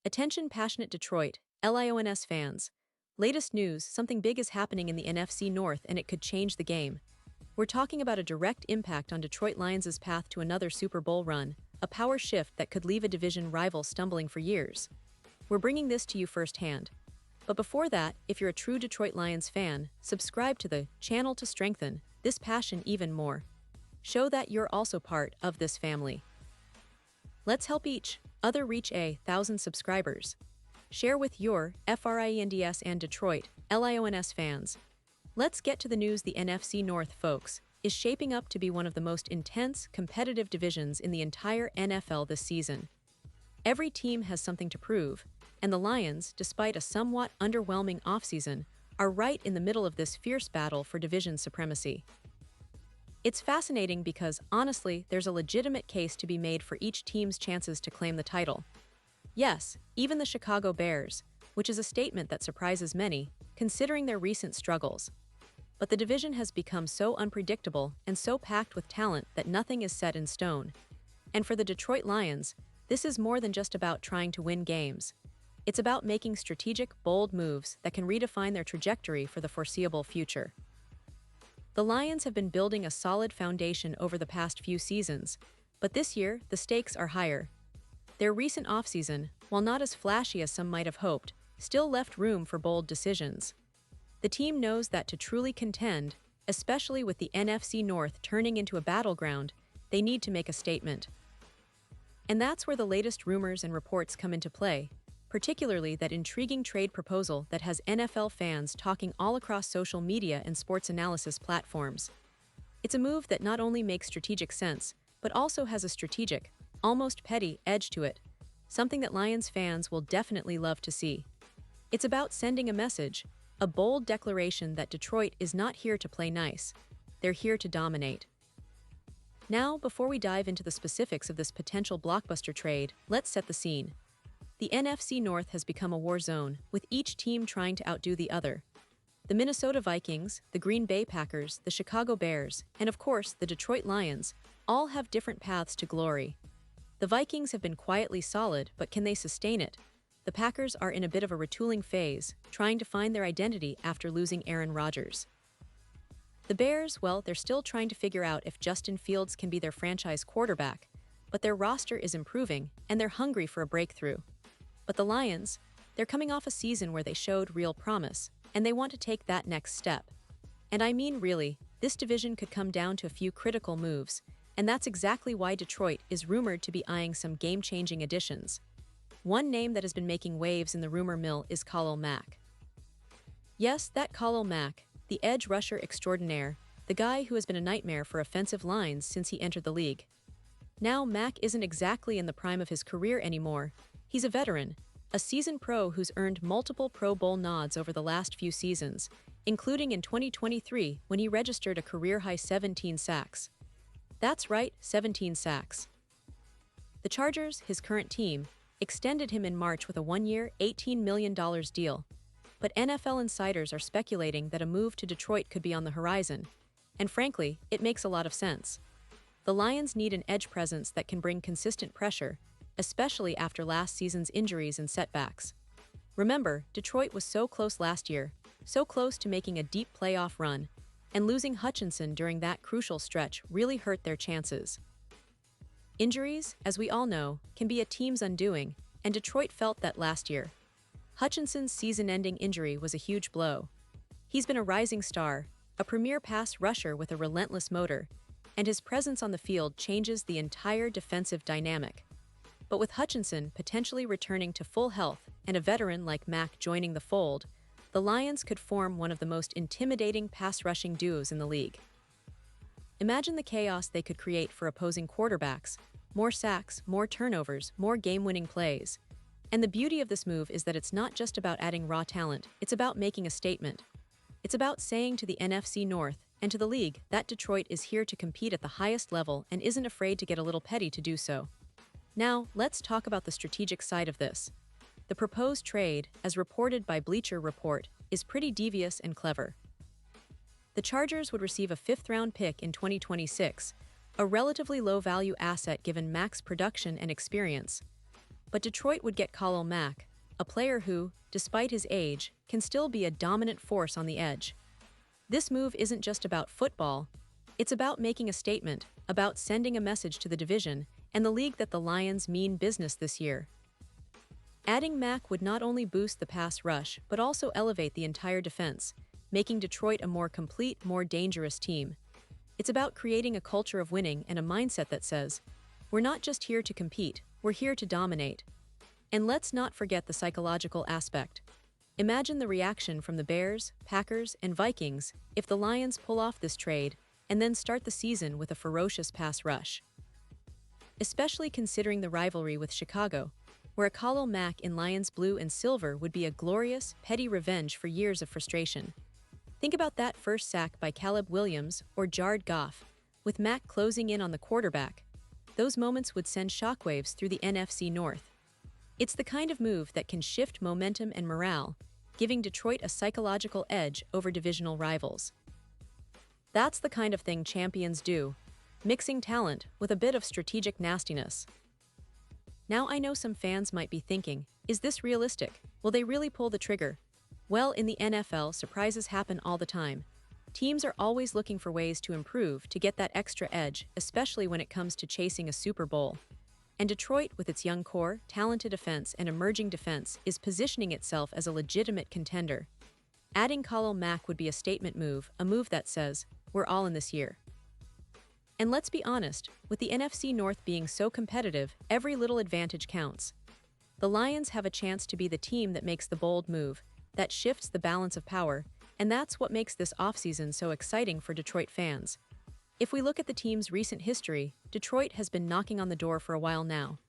Attention passionate Detroit, Lions fans. Latest news, something big is happening in the NFC North and it could change the game. We're talking about a direct impact on Detroit Lions' path to another Super Bowl run, a power shift that could leave a division rival stumbling for years. We're bringing this to you firsthand. But before that, if you're a true Detroit Lions fan, subscribe to the channel to strengthen this passion even more. Show that you're also part of this family. Let's help each other reach 1,000 subscribers. Share with your FRIENDS and Detroit Lions fans. Let's get to the news. The NFC North, folks, is shaping up to be one of the most intense, competitive divisions in the entire NFL this season. Every team has something to prove, and the Lions, despite a somewhat underwhelming offseason, are right in the middle of this fierce battle for division supremacy. It's fascinating because, honestly, there's a legitimate case to be made for each team's chances to claim the title. Yes, even the Chicago Bears, which is a statement that surprises many, considering their recent struggles. But the division has become so unpredictable and so packed with talent that nothing is set in stone. And for the Detroit Lions, this is more than just about trying to win games. It's about making strategic, bold moves that can redefine their trajectory for the foreseeable future. The Lions have been building a solid foundation over the past few seasons, but this year, the stakes are higher. Their recent offseason, while not as flashy as some might have hoped, still left room for bold decisions. The team knows that to truly contend, especially with the NFC North turning into a battleground, they need to make a statement. And that's where the latest rumors and reports come into play, particularly that intriguing trade proposal that has NFL fans talking all across social media and sports analysis platforms. It's a move that not only makes strategic sense, but also has a strategic, almost petty edge to it, something that Lions fans will definitely love to see. It's about sending a message, a bold declaration that Detroit is not here to play nice. They're here to dominate. Now, before we dive into the specifics of this potential blockbuster trade, let's set the scene. The NFC North has become a war zone, with each team trying to outdo the other. The Minnesota Vikings, the Green Bay Packers, the Chicago Bears, and of course, the Detroit Lions, all have different paths to glory. The Vikings have been quietly solid, but can they sustain it? The Packers are in a bit of a retooling phase, trying to find their identity after losing Aaron Rodgers. The Bears, well, they're still trying to figure out if Justin Fields can be their franchise quarterback, but their roster is improving, and they're hungry for a breakthrough. But the Lions, they're coming off a season where they showed real promise, and they want to take that next step. And I mean really, this division could come down to a few critical moves, and that's exactly why Detroit is rumored to be eyeing some game-changing additions. One name that has been making waves in the rumor mill is Khalil Mack. Yes, that Khalil Mack, the edge rusher extraordinaire, the guy who has been a nightmare for offensive lines since he entered the league. Now Mack isn't exactly in the prime of his career anymore. He's a veteran, a seasoned pro who's earned multiple Pro Bowl nods over the last few seasons, including in 2023 when he registered a career-high 17 sacks. That's right, 17 sacks. The Chargers, his current team, extended him in March with a one-year, $18 million deal. But NFL insiders are speculating that a move to Detroit could be on the horizon. And frankly, it makes a lot of sense. The Lions need an edge presence that can bring consistent pressure, especially after last season's injuries and setbacks. Remember, Detroit was so close last year, so close to making a deep playoff run, and losing Hutchinson during that crucial stretch really hurt their chances. Injuries, as we all know, can be a team's undoing, and Detroit felt that last year. Hutchinson's season-ending injury was a huge blow. He's been a rising star, a premier pass rusher with a relentless motor, and his presence on the field changes the entire defensive dynamic. But with Hutchinson potentially returning to full health and a veteran like Mack joining the fold, the Lions could form one of the most intimidating pass-rushing duos in the league. Imagine the chaos they could create for opposing quarterbacks: more sacks, more turnovers, more game-winning plays. And the beauty of this move is that it's not just about adding raw talent, it's about making a statement. It's about saying to the NFC North and to the league that Detroit is here to compete at the highest level and isn't afraid to get a little petty to do so. Now, let's talk about the strategic side of this. The proposed trade, as reported by Bleacher Report, is pretty devious and clever. The Chargers would receive a fifth-round pick in 2026, a relatively low-value asset given Mack's production and experience. But Detroit would get Khalil Mack, a player who, despite his age, can still be a dominant force on the edge. This move isn't just about football, it's about making a statement, about sending a message to the division and the league that the Lions mean business this year. Adding Mack would not only boost the pass rush but also elevate the entire defense, making Detroit a more complete, more dangerous team. It's about creating a culture of winning and a mindset that says, we're not just here to compete, we're here to dominate. And let's not forget the psychological aspect. Imagine the reaction from the Bears, Packers, and Vikings if the Lions pull off this trade and then start the season with a ferocious pass rush. Especially considering the rivalry with Chicago, where a Khalil Mack in Lions blue and silver would be a glorious, petty revenge for years of frustration. Think about that first sack by Caleb Williams or Jared Goff, with Mack closing in on the quarterback. Those moments would send shockwaves through the NFC North. It's the kind of move that can shift momentum and morale, giving Detroit a psychological edge over divisional rivals. That's the kind of thing champions do, mixing talent with a bit of strategic nastiness. Now I know some fans might be thinking, is this realistic? Will they really pull the trigger? Well, in the NFL, surprises happen all the time. Teams are always looking for ways to improve to get that extra edge, especially when it comes to chasing a Super Bowl. And Detroit, with its young core, talented offense, and emerging defense, is positioning itself as a legitimate contender. Adding Khalil Mack would be a statement move, a move that says, we're all in this year. And let's be honest, with the NFC North being so competitive, every little advantage counts. The Lions have a chance to be the team that makes the bold move, that shifts the balance of power, and that's what makes this offseason so exciting for Detroit fans. If we look at the team's recent history, Detroit has been knocking on the door for a while now.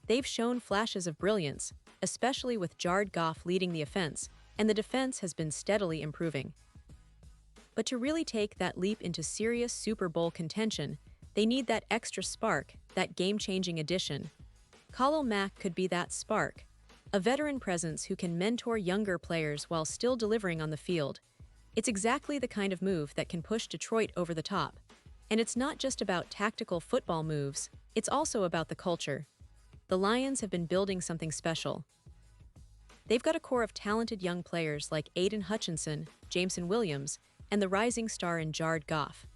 They've shown flashes of brilliance, especially with Jared Goff leading the offense, and the defense has been steadily improving. But to really take that leap into serious Super Bowl contention, they need that extra spark, that game-changing addition. Khalil Mack could be that spark, a veteran presence who can mentor younger players while still delivering on the field. It's exactly the kind of move that can push Detroit over the top. And it's not just about tactical football moves, it's also about the culture. The Lions have been building something special. They've got a core of talented young players like Aiden Hutchinson, Jameson Williams, and the rising star in Jared Goff.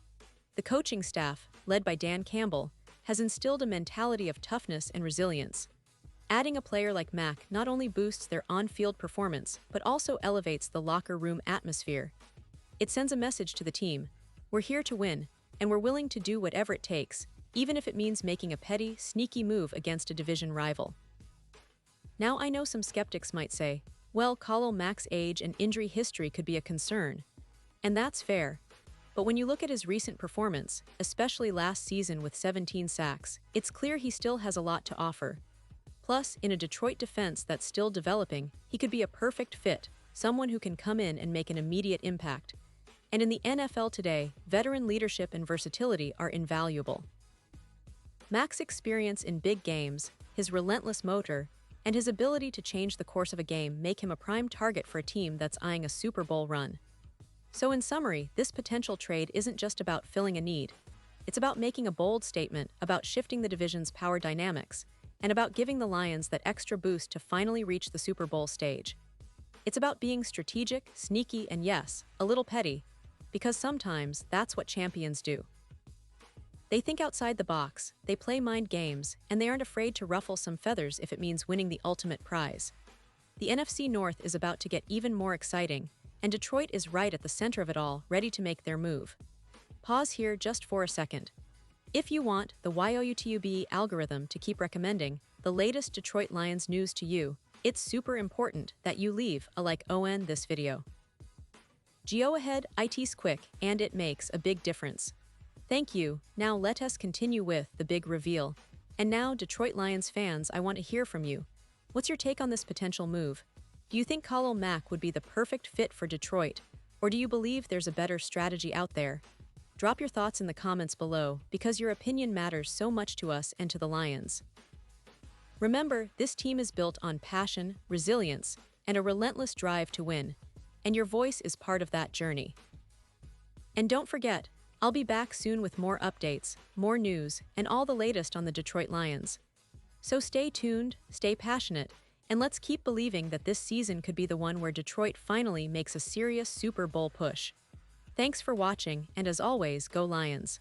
The coaching staff, led by Dan Campbell, has instilled a mentality of toughness and resilience. Adding a player like Mack not only boosts their on-field performance, but also elevates the locker room atmosphere. It sends a message to the team, we're here to win, and we're willing to do whatever it takes, even if it means making a petty, sneaky move against a division rival. Now I know some skeptics might say, well, Khalil Mack's age and injury history could be a concern. And that's fair. But when you look at his recent performance, especially last season with 17 sacks, it's clear he still has a lot to offer. Plus, in a Detroit defense that's still developing, he could be a perfect fit, someone who can come in and make an immediate impact. And in the NFL today, veteran leadership and versatility are invaluable. Mack's experience in big games, his relentless motor, and his ability to change the course of a game make him a prime target for a team that's eyeing a Super Bowl run. So in summary, this potential trade isn't just about filling a need. It's about making a bold statement, about shifting the division's power dynamics, and about giving the Lions that extra boost to finally reach the Super Bowl stage. It's about being strategic, sneaky, and yes, a little petty, because sometimes that's what champions do. They think outside the box, they play mind games, and they aren't afraid to ruffle some feathers if it means winning the ultimate prize. The NFC North is about to get even more exciting, and Detroit is right at the center of it all, ready to make their move. Pause here just for a second. If you want the YOUTUB algorithm to keep recommending the latest Detroit Lions news to you, it's super important that you leave a like on this video. Go ahead, it's quick, and it makes a big difference. Thank you. Now let us continue with the big reveal. And now, Detroit Lions fans, I want to hear from you. What's your take on this potential move? Do you think Khalil Mack would be the perfect fit for Detroit, or do you believe there's a better strategy out there? Drop your thoughts in the comments below, because your opinion matters so much to us and to the Lions. Remember, this team is built on passion, resilience, and a relentless drive to win, and your voice is part of that journey. And don't forget, I'll be back soon with more updates, more news, and all the latest on the Detroit Lions. So stay tuned, stay passionate, and let's keep believing that this season could be the one where Detroit finally makes a serious Super Bowl push. Thanks for watching, and as always, go Lions.